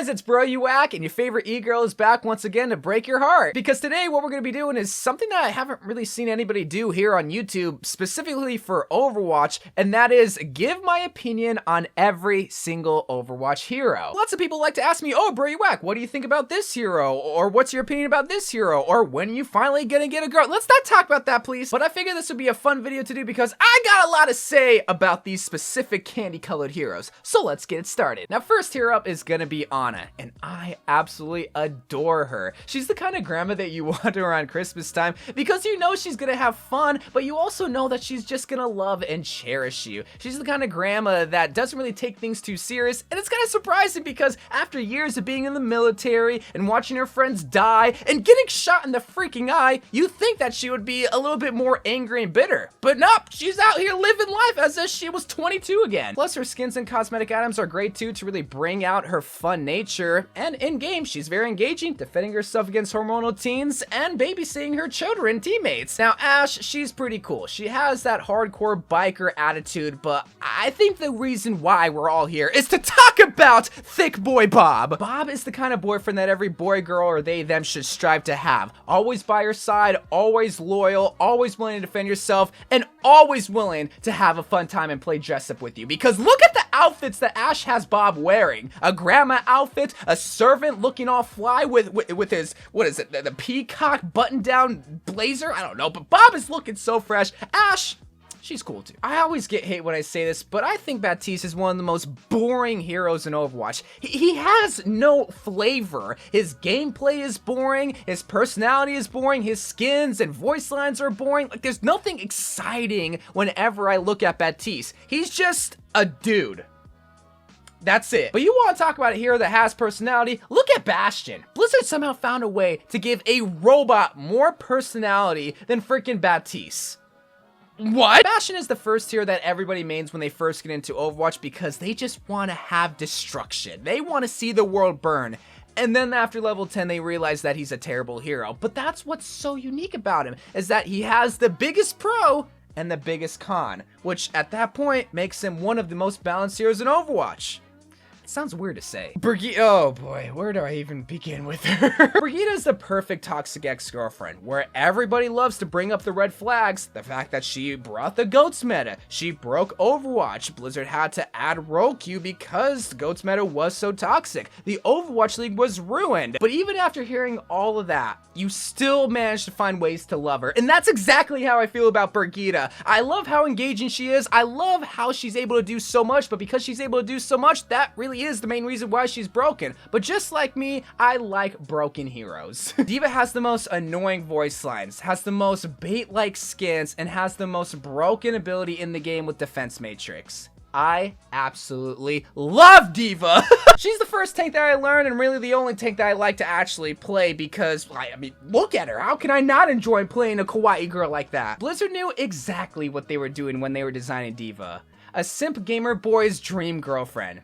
guys, it's Bro You Whack, and your favorite e-girl is back once again to break your heart. Because today what we're going to be doing is something that I haven't really seen anybody do here on YouTube, specifically for Overwatch, and that is give my opinion on every single Overwatch hero. Lots of people like to ask me, oh, Bro You Whack, what do you think about this hero? Or what's your opinion about this hero? Or when are you finally gonna get a girl? Let's not talk about that, please. But I figured this would be a fun video to do because I got a lot to say about these specific candy-colored heroes. So let's get it started. Now, first hero up is gonna be Ana, and I absolutely adore her. She's the kind of grandma that you want around Christmas time because you know she's gonna have fun, but you also know that she's just gonna love and cherish you. She's the kind of grandma that doesn't really take things too serious, and it's kind of surprising because after years of being in the military and watching her friends die and getting shot in the freaking eye, you think that she would be a little bit more angry and bitter. But nope, she's out here living life as if she was 22 again. Plus, her skins and cosmetic items are great too to really bring out her fun nature, and in-game she's very engaging, defending herself against hormonal teens and babysitting her children teammates. Now Ashe, she's pretty cool. She has that hardcore biker attitude, but I think the reason why we're all here is to talk about Thick Boy Bob. Bob is the kind of boyfriend that every boy, girl, or they, them should strive to have. Always by your side, always loyal, always willing to defend yourself, and always willing to have a fun time and play dress up with you. Because look at the outfits that Ashe has Bob wearing. A grandma outfit, a servant looking all fly with his, what is it, the peacock button-down blazer? I don't know, but Bob is looking so fresh. Ashe, she's cool too. I always get hate when I say this, but I think Baptiste is one of the most boring heroes in Overwatch. He has no flavor. His gameplay is boring, his personality is boring, his skins and voice lines are boring. Like, there's nothing exciting whenever I look at Baptiste. He's just a dude. That's it. But you want to talk about a hero that has personality? Look at Bastion. Blizzard somehow found a way to give a robot more personality than freaking Baptiste. What? Bastion is the first hero that everybody mains when they first get into Overwatch because they just want to have destruction. They want to see the world burn. And then after level 10, they realize that he's a terrible hero. But that's what's so unique about him, is that he has the biggest pro and the biggest con, which at that point makes him one of the most balanced heroes in Overwatch. Sounds weird to say. Brigitte, oh boy, where do I even begin with her? Brigitte is the perfect toxic ex-girlfriend, where everybody loves to bring up the red flags. The fact that she brought the GOATS meta, she broke Overwatch. Blizzard had to add role queue because the GOATS meta was so toxic. The Overwatch League was ruined. But even after hearing all of that, you still managed to find ways to love her. And that's exactly how I feel about Brigitte. I love how engaging she is. I love how she's able to do so much, but because she's able to do so much, that really is the main reason why she's broken. But just like me, I like broken heroes. D.Va has the most annoying voice lines, has the most bait-like skins, and has the most broken ability in the game with Defense Matrix. I absolutely love D.Va. She's the first tank that I learned and really the only tank that I like to actually play because, I mean, look at her. How can I not enjoy playing a kawaii girl like that? Blizzard knew exactly what they were doing when they were designing D.Va. A simp gamer boy's dream girlfriend.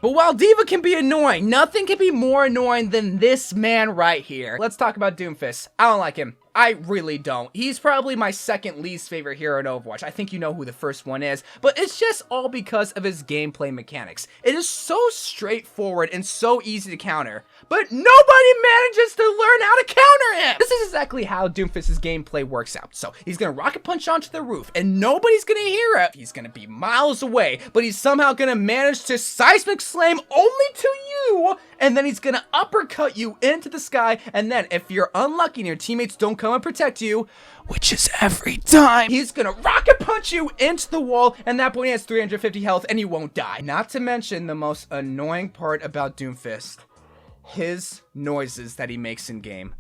But while D.Va can be annoying, nothing can be more annoying than this man right here. Let's talk about Doomfist. I don't like him. I really don't. He's probably my second least favorite hero in Overwatch. I think you know who the first one is, but it's just all because of his gameplay mechanics. It is so straightforward and so easy to counter, but nobody manages to learn how to counter him. This is exactly how Doomfist's gameplay works out. So he's gonna rocket punch onto the roof and nobody's gonna hear it. He's gonna be miles away, but he's somehow gonna manage to seismic slam only to you, and then he's gonna uppercut you into the sky, and then if you're unlucky and your teammates don't come and protect you, which is every time, he's gonna rocket punch you into the wall, and at that point he has 350 health and he won't die. Not to mention the most annoying part about Doomfist, his noises that he makes in game.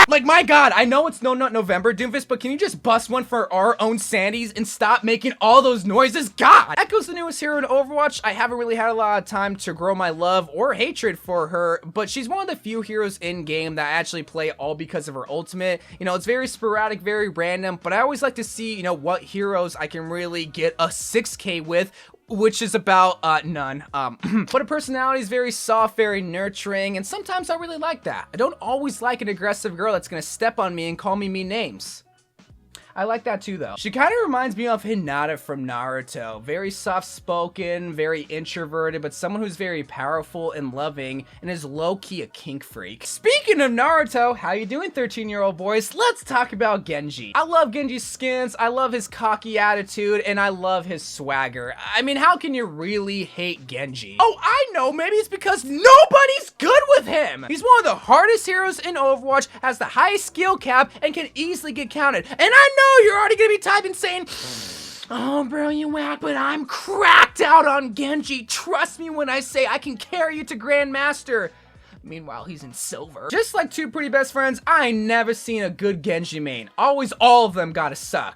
Like, my god, I know it's No Nut November, Doomfist, but can you just bust one for our own sanities and stop making all those noises? God! Echo's the newest hero in Overwatch. I haven't really had a lot of time to grow my love or hatred for her, but she's one of the few heroes in-game that I actually play all because of her ultimate. You know, it's very sporadic, very random, but I always like to see, you know, what heroes I can really get a 6K with, which is about none. But her personality is very soft, very nurturing, and sometimes I really like that. I don't always like an aggressive girl that's gonna step on me and call me mean names. I like that too, though. She kind of reminds me of Hinata from Naruto. Very soft-spoken, very introverted, but someone who's very powerful and loving, and is low-key a kink freak. Speaking of Naruto, how you doing, 13-year-old boys? Let's talk about Genji. I love Genji's skins, I love his cocky attitude, and I love his swagger. I mean, how can you really hate Genji? Oh, I know, maybe it's because nobody's good with him! He's one of the hardest heroes in Overwatch, has the highest skill cap, and can easily get counted. And I know you're already gonna be typing saying, oh, bro, you whack, but I'm cracked out on Genji. Trust me when I say I can carry you to Grandmaster. Meanwhile, he's in silver. Just like two pretty best friends, I ain't never seen a good Genji main. Always all of them gotta suck.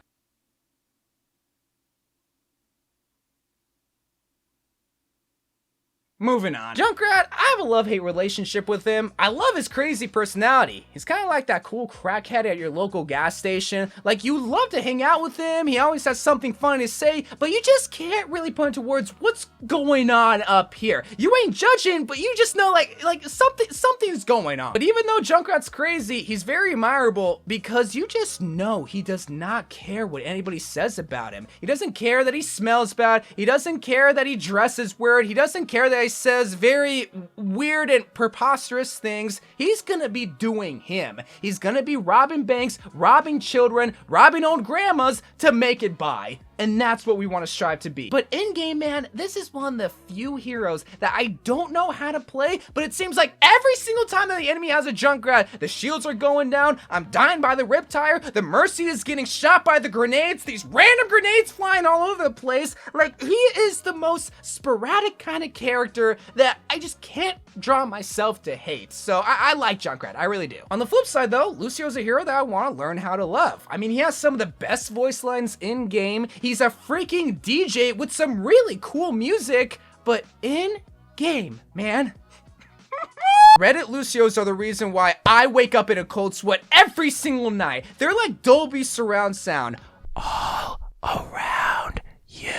Moving on. Junkrat, I have a love-hate relationship with him. I love his crazy personality. He's kind of like that cool crackhead at your local gas station. Like, you love to hang out with him, he always has something funny to say, but you just can't really put into words what's going on up here. You ain't judging, but you just know like something's going on. But even though Junkrat's crazy, he's very admirable because you just know he does not care what anybody says about him. He doesn't care that he smells bad, he doesn't care that he dresses weird, he doesn't care that he says very weird and preposterous things. He's gonna be doing him. He's gonna be robbing banks, robbing children, robbing old grandmas to make it by. And that's what we want to strive to be. But in-game, man, this is one of the few heroes that I don't know how to play, but it seems like every single time that the enemy has a Junkrat, the shields are going down, I'm dying by the Riptire, the Mercy is getting shot by the grenades, these random grenades flying all over the place. Like, he is the most sporadic kind of character that I just can't draw myself to hate. So I like Junkrat, I really do. On the flip side though, Lucio's a hero that I want to learn how to love. I mean, he has some of the best voice lines in game. He's a freaking DJ with some really cool music, but in game, man. Reddit Lucios are the reason why I wake up in a cold sweat every single night. They're like Dolby surround sound all around you.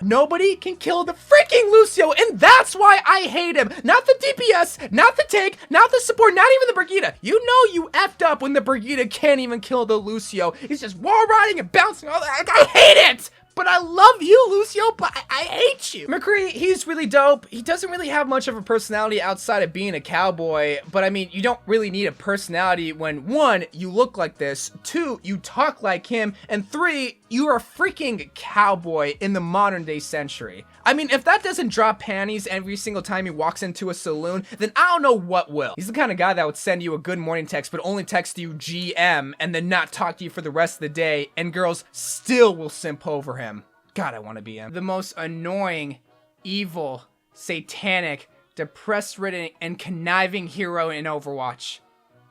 Nobody can kill the freaking Lucio, and that's why I hate him. Not the DPS, not the tank, not the support, not even the Brigitte. You know you effed up when the Brigitte can't even kill the Lucio. He's just wall riding and bouncing all that. I hate it! But I love you, Lucio, but I hate you. Mccree, he's really dope. He doesn't really have much of a personality outside of being a cowboy, but I mean, you don't really need a personality when 1, you look like this, 2, you talk like him, and 3, you are a freaking cowboy in the modern day century. I mean, if that doesn't drop panties every single time he walks into a saloon, then I don't know what will. He's the kind of guy that would send you a good morning text, but only text you GM and then not talk to you for the rest of the day, and girls still will simp over him. God, I want to be him. The most annoying, evil, satanic, depressed-ridden, and conniving hero in Overwatch.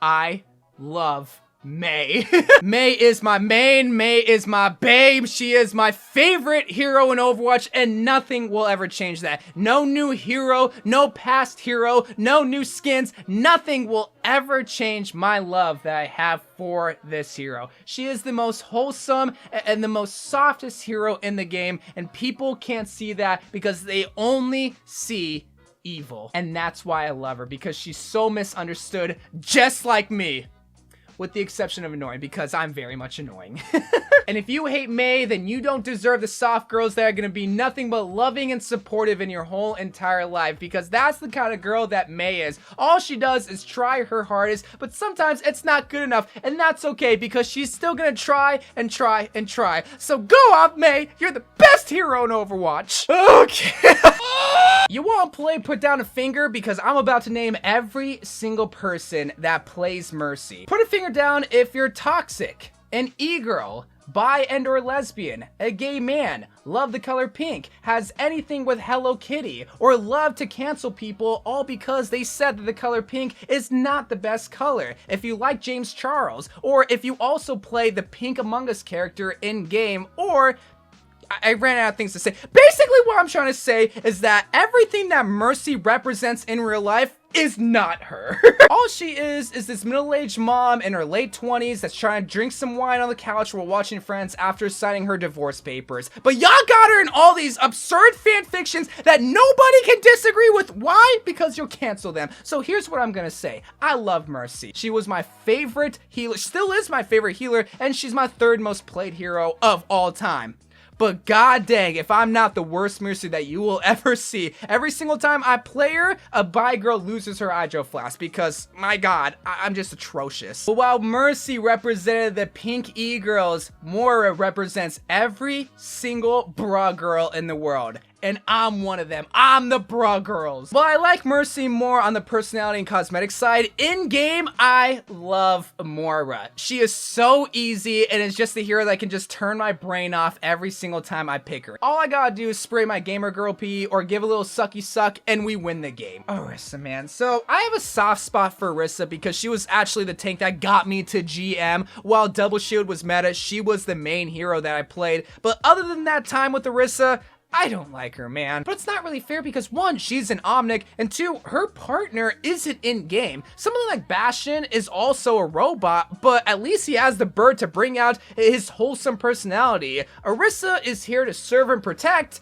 I love Mei. Mei is my main, Mei is my babe, she is my favorite hero in Overwatch, and nothing will ever change that. No new hero, no past hero, no new skins, nothing will ever change my love that I have for this hero. She is the most wholesome and the most softest hero in the game, and people can't see that because they only see evil. And that's why I love her, because she's so misunderstood, just like me. With the exception of annoying, because I'm very much annoying. And if you hate Mei, then you don't deserve the soft girls that are gonna be nothing but loving and supportive in your whole entire life, because that's the kind of girl that Mei is. All she does is try her hardest, but sometimes it's not good enough, and that's okay, because she's still gonna try and try and try. So go off, Mei! You're the best hero in Overwatch! Okay. You want to play Put Down a Finger? Because I'm about to name every single person that plays Mercy. Put a finger down if you're toxic, an e-girl, bi and or lesbian, a gay man, love the color pink, has anything with Hello Kitty, or love to cancel people all because they said that the color pink is not the best color. If you like James Charles, or if you also play the Pink Among Us character in game, or I ran out of things to say. Basically, what I'm trying to say is that everything that Mercy represents in real life, is not her. All she is this middle-aged mom in her late 20s that's trying to drink some wine on the couch while watching Friends after signing her divorce papers. But y'all got her in all these absurd fan fictions that nobody can disagree with. Why? Because you'll cancel them. So here's what I'm gonna say. I love Mercy. She was my favorite healer, still is my favorite healer, and she's my third most played hero of all time. But god dang, if I'm not the worst Mercy that you will ever see. Every single time I play her, a bi girl loses her hydro flask because, my god, I'm just atrocious. But while Mercy represented the pink e-girls, Moira represents every single bra girl in the world. And I'm one of them. I'm the bra girls. While I like Mercy more on the personality and cosmetic side, in game, I love Moira. She is so easy and is just the hero that can just turn my brain off every single time I pick her. All I gotta do is spray my gamer girl pee or give a little sucky suck and we win the game. Arisa, man. So I have a soft spot for Arisa because she was actually the tank that got me to GM. While Double Shield was meta, she was the main hero that I played. But other than that time with Arisa, I don't like her, man. But it's not really fair because one, she's an Omnic, and two, her partner isn't in-game. Something like Bastion is also a robot, but at least he has the bird to bring out his wholesome personality. Arisa is here to serve and protect,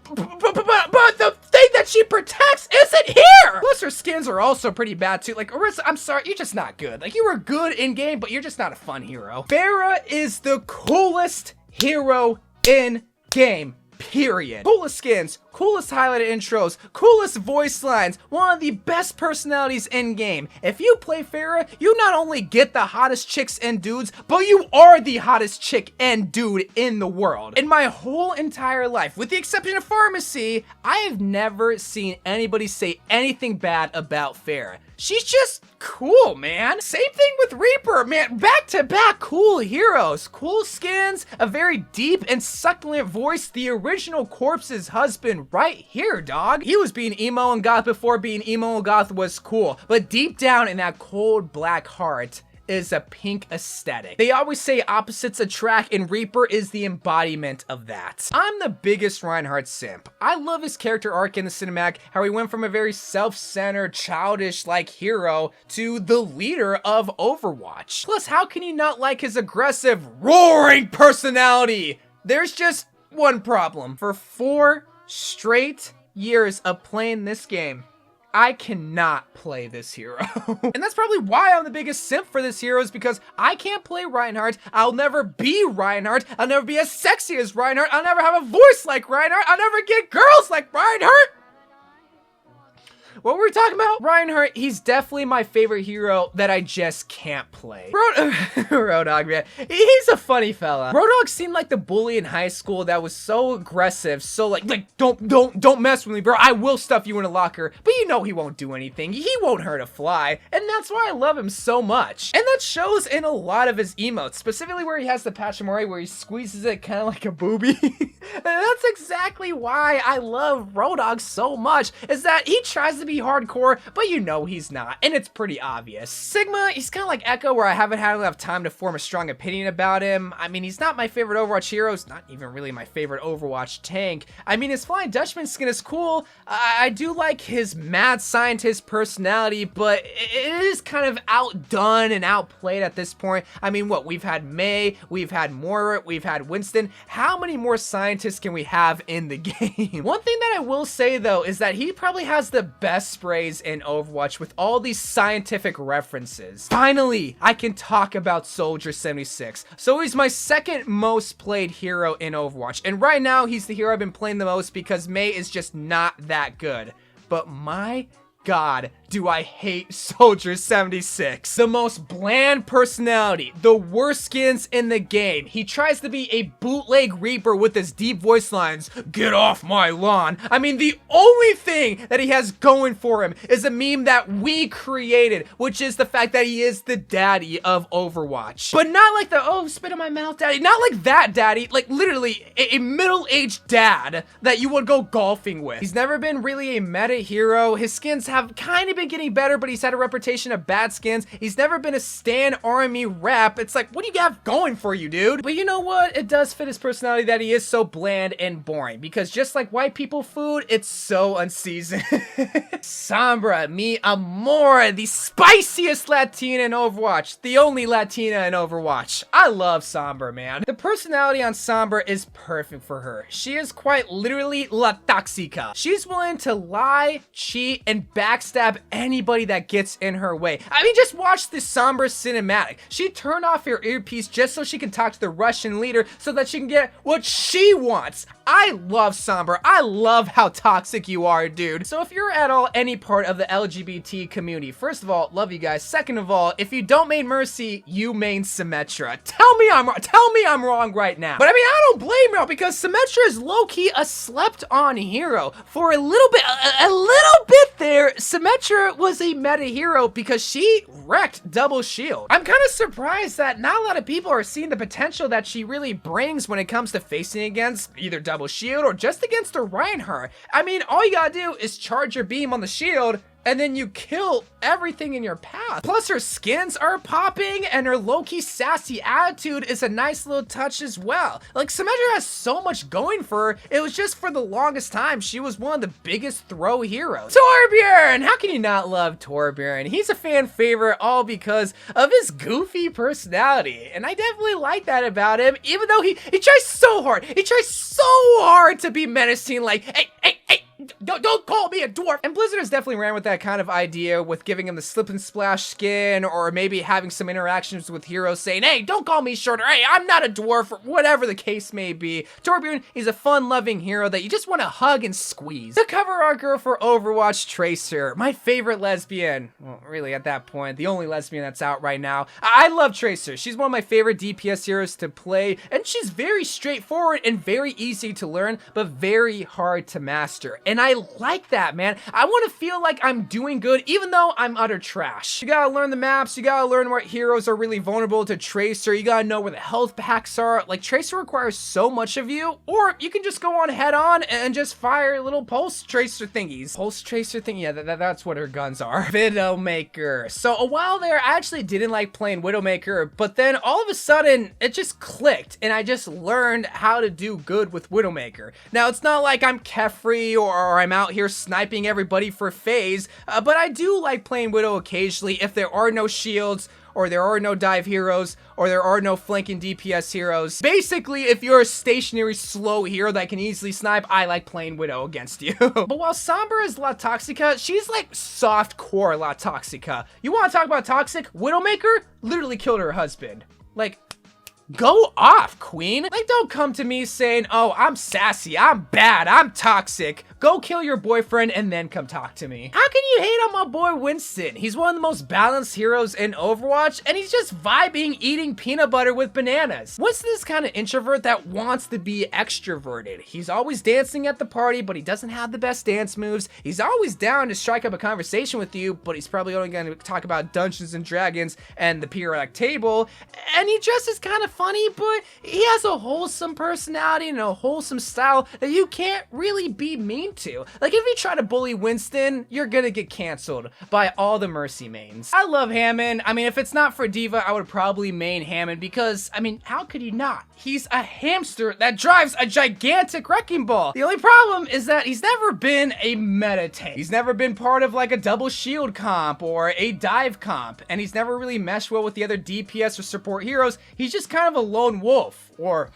but the thing that she protects isn't here! Plus her skins are also pretty bad too. Like, Arisa, I'm sorry, you're just not good. Like, you were good in-game, but you're just not a fun hero. Pharah is the coolest hero in-game. Period. Coolest skins, coolest highlighted intros, coolest voice lines, one of the best personalities in game. If you play Pharah, you not only get the hottest chicks and dudes, but you are the hottest chick and dude in the world. In my whole entire life, with the exception of Pharmacy, I have never seen anybody say anything bad about Pharah. She's just cool, man. Same thing with Reaper, man. Back to back cool heroes. Cool skins, a very deep and succulent voice. The original Corpse's husband right here, dog. He was being emo and goth before being emo and goth was cool. But deep down in that cold black heart is a pink aesthetic. They always say opposites attract, and Reaper is the embodiment of that. I'm the biggest Reinhardt simp. I love his character arc in the cinematic, how he went from a very self-centered, childish-like hero to the leader of Overwatch. Plus, how can you not like his aggressive, roaring personality? There's just one problem. For 4 straight years of playing this game, I cannot play this hero. And that's probably why I'm the biggest simp for this hero, is because I can't play Reinhardt. I'll never be Reinhardt. I'll never be as sexy as Reinhardt. I'll never have a voice like Reinhardt. I'll never get girls like Reinhardt. What were we talking about? Reinhardt, he's definitely my favorite hero that I just can't play. Roadhog, man. He's a funny fella. Roadhog seemed like the bully in high school that was so aggressive, so like don't mess with me, bro. I will stuff you in a locker. But you know he won't do anything. He won't hurt a fly. And that's why I love him so much. And that shows in a lot of his emotes, specifically where he has the Pachimori where he squeezes it kind of like a boobie. And that's exactly why I love Roadhog so much, is that he tries to be hardcore, but you know he's not, and it's pretty obvious. Sigma, he's kind of like Echo, where I haven't had enough time to form a strong opinion about him. I mean, he's not my favorite Overwatch hero. He's not even really my favorite Overwatch tank. I mean, his Flying Dutchman skin is cool. I do like his mad scientist personality, but it is kind of outdone and outplayed at this point. I mean, what? We've had Mei, we've had Moira, we've had Winston. How many more scientists can we have in the game? One thing that I will say, though, is that he probably has the best sprays in Overwatch with all these scientific references. Finally, I can talk about Soldier 76. So he's my second most played hero in Overwatch, and right now he's the hero I've been playing the most because Mei is just not that good. But my God, do I hate Soldier 76. The most bland personality, the worst skins in the game. He tries to be a bootleg Reaper with his deep voice lines. Get off my lawn. I mean, the only thing that he has going for him is a meme that we created, which is the fact that he is the daddy of Overwatch. But not like the, oh, spit in my mouth daddy. Not like that daddy. Like literally a middle-aged dad that you would go golfing with. He's never been really a meta hero. His skins have kind of been getting better, but he's had a reputation of bad skins. He's never been a Stan Army rep. It's like, what do you have going for you, dude? But you know what? It does fit his personality that he is so bland and boring, because just like white people food, it's so unseasoned. Sombra, mi amor, the spiciest Latina in Overwatch, the only Latina in Overwatch. I love Sombra, man. The personality on Sombra is perfect for her. She is quite literally la toxica. She's willing to lie, cheat, and backstab anybody that gets in her way. I mean, just watch the Sombra cinematic. She turned off her earpiece just so she can talk to the Russian leader so that she can get what she wants. I love Sombra. I love how toxic you are, dude. So if you're at all any part of the LGBT community, first of all, love you guys. Second of all, if you don't main Mercy, you main Symmetra. Tell me I'm wrong. Tell me I'm wrong right now. But I mean, I don't blame you, because Symmetra is low-key a slept-on hero. For a little bit there, Symmetra was a meta hero because she wrecked double shield. I'm kind of surprised that not a lot of people are seeing the potential that she really brings when it comes to facing against either double shield or just against the Reinhardt. I mean, all you gotta do is charge your beam on the shield, and then you kill everything in your path. Plus her skins are popping, and her low-key sassy attitude is a nice little touch as well. Like, Symmetra has so much going for her. It was just for the longest time, she was one of the biggest throw heroes. Torbjorn! How can you not love Torbjorn? He's a fan favorite all because of his goofy personality. And I definitely like that about him, even though he tries so hard. He tries so hard to be menacing, like, hey, don't call me a dwarf. And Blizzard has definitely ran with that kind of idea with giving him the slip and splash skin, or maybe having some interactions with heroes saying, hey, don't call me shorter, hey, I'm not a dwarf, or whatever the case may be. Torbjorn, he's a fun-loving hero that you just want to hug and squeeze. The cover artwork for Overwatch, Tracer, my favorite lesbian. Well, really, at that point, the only lesbian that's out right now. I love Tracer. She's one of my favorite DPS heroes to play, and she's very straightforward and very easy to learn, but very hard to master. And I like that, man. I want to feel like I'm doing good, even though I'm utter trash. You gotta learn the maps, you gotta learn what heroes are really vulnerable to Tracer, you gotta know where the health packs are. Like, Tracer requires so much of you, or you can just go on head on and just fire little pulse Tracer thingies. Pulse Tracer thing, yeah, that's what her guns are. Widowmaker. So a while there, I actually didn't like playing Widowmaker, but then all of a sudden, it just clicked, and I just learned how to do good with Widowmaker. Now, it's not like I'm Kefri or I'm out here sniping everybody for phase, but I do like playing Widow occasionally if there are no shields, or there are no dive heroes, or there are no flanking DPS heroes. Basically, if you're a stationary slow hero that can easily snipe, I like playing Widow against you. But while Sombra is La Toxica, she's like soft core La Toxica. You want to talk about toxic? Widowmaker literally killed her husband. Like, go off, queen. Like, don't come to me saying, oh, I'm sassy, I'm bad, I'm toxic. Go kill your boyfriend and then come talk to me. How can you hate on my boy Winston? He's one of the most balanced heroes in Overwatch, and he's just vibing eating peanut butter with bananas. Winston is kind of introvert that wants to be extroverted. He's always dancing at the party, but he doesn't have the best dance moves. He's always down to strike up a conversation with you, but he's probably only going to talk about Dungeons and Dragons and the periodic table. And he just is kind of funny, but he has a wholesome personality and a wholesome style that you can't really be mean to. Like, if you try to bully Winston, you're gonna get canceled by all the Mercy mains. I love Hammond. I mean, if it's not for Diva, I would probably main Hammond because, I mean, how could you not? He's a hamster that drives a gigantic wrecking ball. The only problem is that he's never been a meta tank. He's never been part of like a double shield comp or a dive comp, and he's never really meshed well with the other DPS or support heroes. He's just kind of a lone wolf, or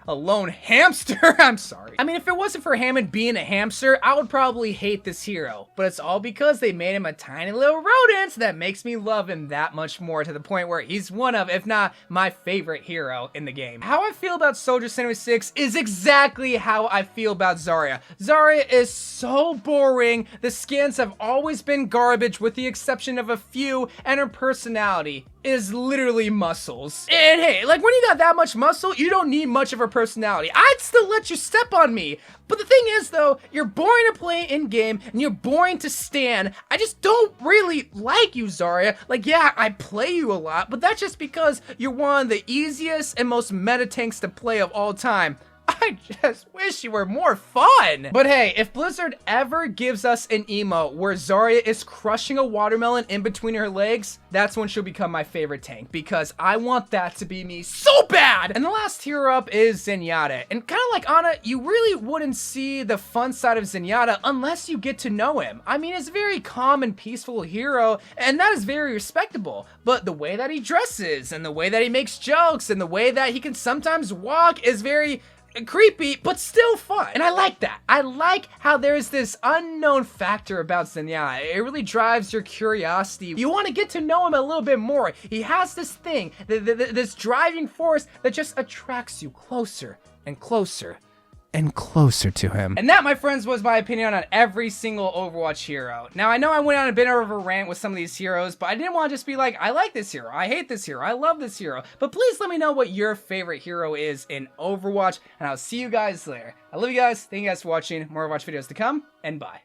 a lone hamster. I'm sorry. I mean, if it wasn't for Hammond being a hamster, I would probably hate this hero, but it's all because they made him a tiny little rodent that makes me love him that much more, to the point where he's one of, if not my favorite hero in the game. How I feel about Soldier 76 is exactly how I feel about Zarya. Zarya is so boring. The skins have always been garbage with the exception of a few, and her personality is literally muscles. And hey, like, when you got that much muscle, you don't need much of her personality. I'd still let you step on me. But the thing is, though, you're boring to play in-game, and you're boring to stand. I just don't really like you, Zarya. Like, yeah, I play you a lot, but that's just because you're one of the easiest and most meta tanks to play of all time. I just wish you were more fun. But hey, if Blizzard ever gives us an emote where Zarya is crushing a watermelon in between her legs, that's when she'll become my favorite tank, because I want that to be me so bad. And the last hero up is Zenyatta. And kind of like Ana, you really wouldn't see the fun side of Zenyatta unless you get to know him. I mean, it's a very calm and peaceful hero, and that is very respectable. But the way that he dresses, and the way that he makes jokes, and the way that he can sometimes walk is very creepy, but still fun. And I like that. I like how there's this unknown factor about Zenyatta. It really drives your curiosity. You want to get to know him a little bit more. He has this thing, this driving force that just attracts you closer and closer and closer to him. And that, my friends, was my opinion on every single Overwatch hero. Now, I know I went on a bit of a rant with some of these heroes, but I didn't want to just be like, I like this hero, I hate this hero, I love this hero. But please let me know what your favorite hero is in Overwatch, and I'll see you guys there. I love you guys, thank you guys for watching, more Overwatch videos to come, and bye.